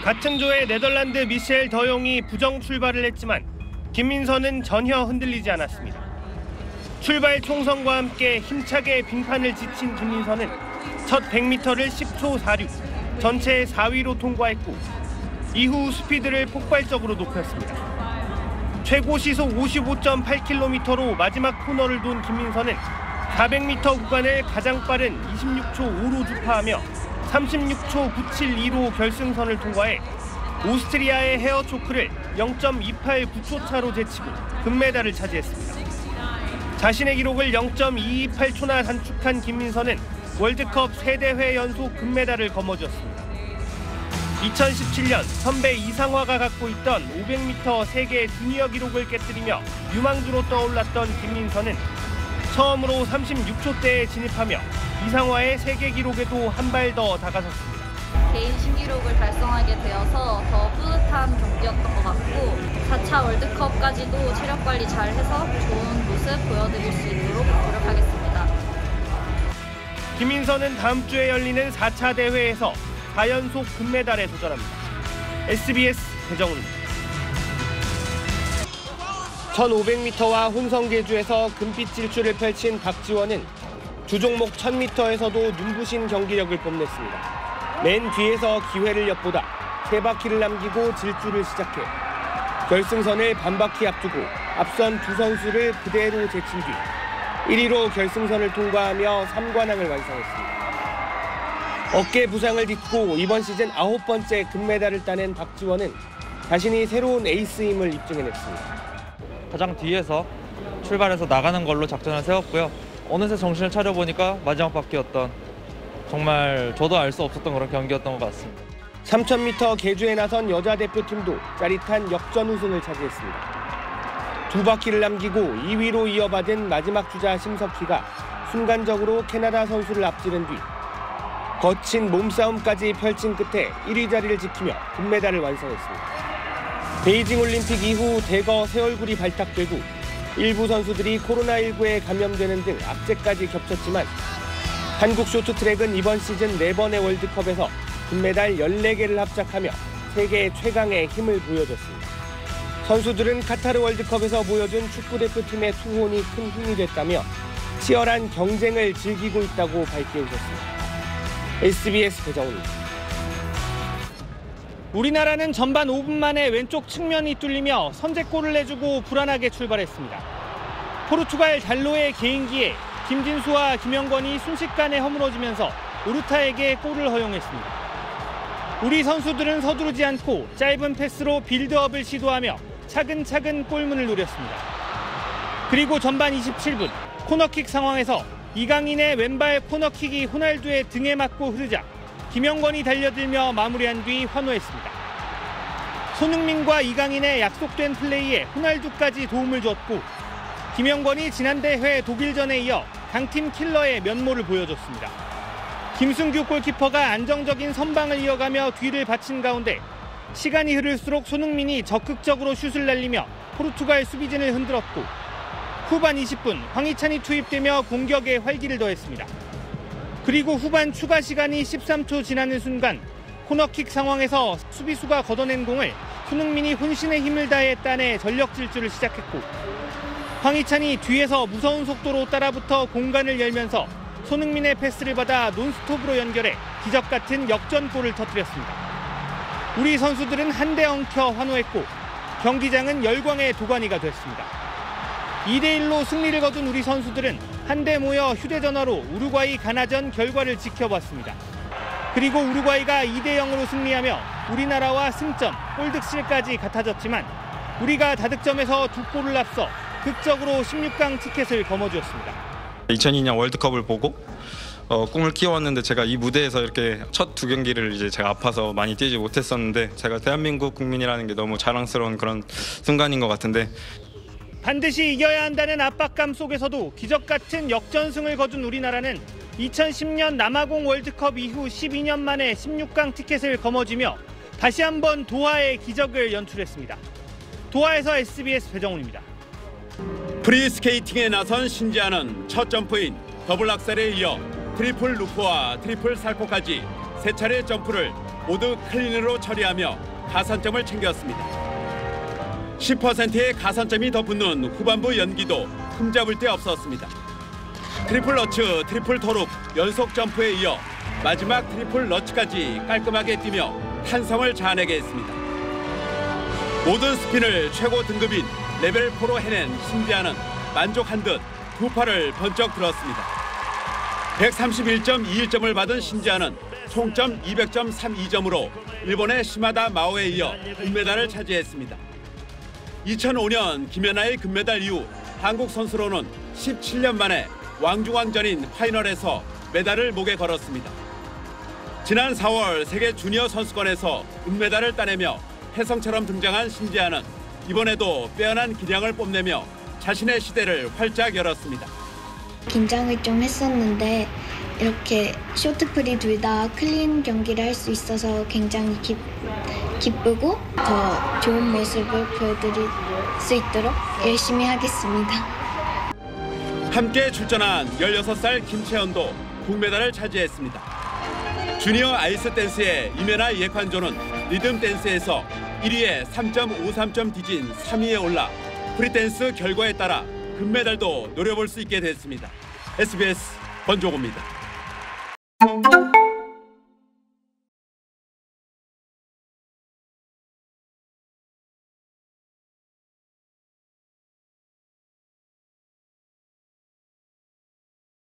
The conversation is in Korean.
같은 조의 네덜란드 미셸 더용이 부정 출발을 했지만 김민선은 전혀 흔들리지 않았습니다. 출발 총성과 함께 힘차게 빙판을 지친 김민선은 첫 100m를 10초 46, 전체 4위로 통과했고 이후 스피드를 폭발적으로 높였습니다. 최고 시속 55.8km로 마지막 코너를 돈 김민선은 400m 구간을 가장 빠른 26초 5로 주파하며 36초 972로 결승선을 통과해 오스트리아의 헤어초크를 0.289초 차로 제치고 금메달을 차지했습니다. 자신의 기록을 0.228초나 단축한 김민선은 월드컵 3대회 연속 금메달을 거머쥐었습니다. 2017년 선배 이상화가 갖고 있던 500m 세계 주니어 기록을 깨뜨리며 유망주로 떠올랐던 김민선은 처음으로 36초대에 진입하며 이상화의 세계 기록에도 한 발 더 다가섰습니다. 개인 신기록을 달성하게 되어서 더 뿌듯한 경기였던 것 같고 4차 월드컵까지도 체력 관리 잘해서 좋은 모습 보여드릴 수 있도록 노력하겠습니다. 김민선은 다음 주에 열리는 4차 대회에서 4연속 금메달에 도전합니다. SBS 배정훈입니다. 1500m와 혼성계주에서 금빛 질주를 펼친 박지원은 주종목 1000m에서도 눈부신 경기력을 뽐냈습니다. 맨 뒤에서 기회를 엿보다 3바퀴를 남기고 질주를 시작해 결승선을 반바퀴 앞두고 앞선 두 선수를 그대로 제친 뒤 1위로 결승선을 통과하며 3관왕을 완성했습니다. 어깨 부상을 딛고 이번 시즌 9번째 금메달을 따낸 박지원은 자신이 새로운 에이스임을 입증해냈습니다. 가장 뒤에서 출발해서 나가는 걸로 작전을 세웠고요. 어느새 정신을 차려보니까 마지막 바퀴였던 정말 저도 알 수 없었던 그런 경기였던 것 같습니다. 3000m 계주에 나선 여자 대표팀도 짜릿한 역전 우승을 차지했습니다. 2바퀴를 남기고 2위로 이어받은 마지막 주자 심석희가 순간적으로 캐나다 선수를 앞지른 뒤 거친 몸싸움까지 펼친 끝에 1위 자리를 지키며 금메달을 완성했습니다. 베이징 올림픽 이후 대거 새 얼굴이 발탁되고 일부 선수들이 코로나19에 감염되는 등 악재까지 겹쳤지만 한국 쇼트트랙은 이번 시즌 4번의 월드컵에서 금메달 14개를 합작하며 세계 최강의 힘을 보여줬습니다. 선수들은 카타르 월드컵에서 보여준 축구대표팀의 투혼이 큰 힘이 됐다며 치열한 경쟁을 즐기고 있다고 밝혀주셨습니다. SBS 배정훈입니다. 우리나라는 전반 5분 만에 왼쪽 측면이 뚫리며 선제골을 내주고 불안하게 출발했습니다. 포르투갈 달로의 개인기에 김진수와 김영권이 순식간에 허물어지면서 우르타에게 골을 허용했습니다. 우리 선수들은 서두르지 않고 짧은 패스로 빌드업을 시도하며 차근차근 골문을 노렸습니다. 그리고 전반 27분 코너킥 상황에서 이강인의 왼발 코너킥이 호날두의 등에 맞고 흐르자 김영권이 달려들며 마무리한 뒤 환호했습니다. 손흥민과 이강인의 약속된 플레이에 호날두까지 도움을 줬고 김영권이 지난 대회 독일전에 이어 강팀 킬러의 면모를 보여줬습니다. 김승규 골키퍼가 안정적인 선방을 이어가며 뒤를 받친 가운데 시간이 흐를수록 손흥민이 적극적으로 슛을 날리며 포르투갈 수비진을 흔들었고 후반 20분 황희찬이 투입되며 공격에 활기를 더했습니다. 그리고 후반 추가 시간이 13초 지나는 순간 코너킥 상황에서 수비수가 걷어낸 공을 손흥민이 혼신의 힘을 다해 따내 전력 질주를 시작했고 황희찬이 뒤에서 무서운 속도로 따라붙어 공간을 열면서 손흥민의 패스를 받아 논스톱으로 연결해 기적같은 역전골을 터뜨렸습니다. 우리 선수들은 한데 엉켜 환호했고 경기장은 열광의 도가니가 됐습니다. 2대1로 승리를 거둔 우리 선수들은 한데 모여 휴대전화로 우루과이 가나전 결과를 지켜봤습니다. 그리고 우루과이가 2대0으로 승리하며 우리나라와 승점, 골득실까지 같아졌지만 우리가 다득점에서 2골을 앞서 극적으로 16강 티켓을 거머쥐었습니다. 2002년 월드컵을 보고 꿈을 키워왔는데 제가 이 무대에서 이렇게 첫 2경기를 이제 제가 아파서 많이 뛰지 못했었는데 제가 대한민국 국민이라는 게 너무 자랑스러운 그런 순간인 것 같은데 반드시 이겨야 한다는 압박감 속에서도 기적같은 역전승을 거둔 우리나라는 2010년 남아공 월드컵 이후 12년 만에 16강 티켓을 거머쥐며 다시 한번 도하의 기적을 연출했습니다. 도하에서 SBS 배정훈입니다. 프리스케이팅에 나선 신지아는 첫 점프인 더블 악셀에 이어 트리플 루프와 트리플 살포까지 3차례 점프를 모두 클린으로 처리하며 가산점을 챙겼습니다. 10%의 가산점이 더 붙는 후반부 연기도 흠잡을 데 없었습니다. 트리플 러츠, 트리플 토룩, 연속 점프에 이어 마지막 트리플 러츠까지 깔끔하게 뛰며 탄성을 자아내게 했습니다. 모든 스핀을 최고 등급인 레벨 4로 해낸 신지아는 만족한 듯 두 팔을 번쩍 들었습니다. 131.21점을 받은 신지아는 총점 200.32점으로 일본의 시마다 마오에 이어 은메달을 차지했습니다. 2005년 김연아의 금메달 이후 한국 선수로는 17년 만에 왕중왕전인 파이널에서 메달을 목에 걸었습니다. 지난 4월 세계 주니어 선수권에서 은메달을 따내며 혜성처럼 등장한 신지아는 이번에도 빼어난 기량을 뽐내며 자신의 시대를 활짝 열었습니다. 긴장을 좀 했었는데 이렇게 쇼트프리 둘 다 클린 경기를 할 수 있어서 굉장히 기쁘고 더 좋은 모습을 보여드릴 수 있도록 열심히 하겠습니다. 함께 출전한 16살 김채연도 국메달을 차지했습니다. 주니어 아이스 댄스의 이메나 이에칸조는 리듬 댄스에서 1위에 3.53점 뒤진 3위에 올라 프리댄스 결과에 따라 금메달도 노려볼 수 있게 됐습니다. SBS 권종호입니다.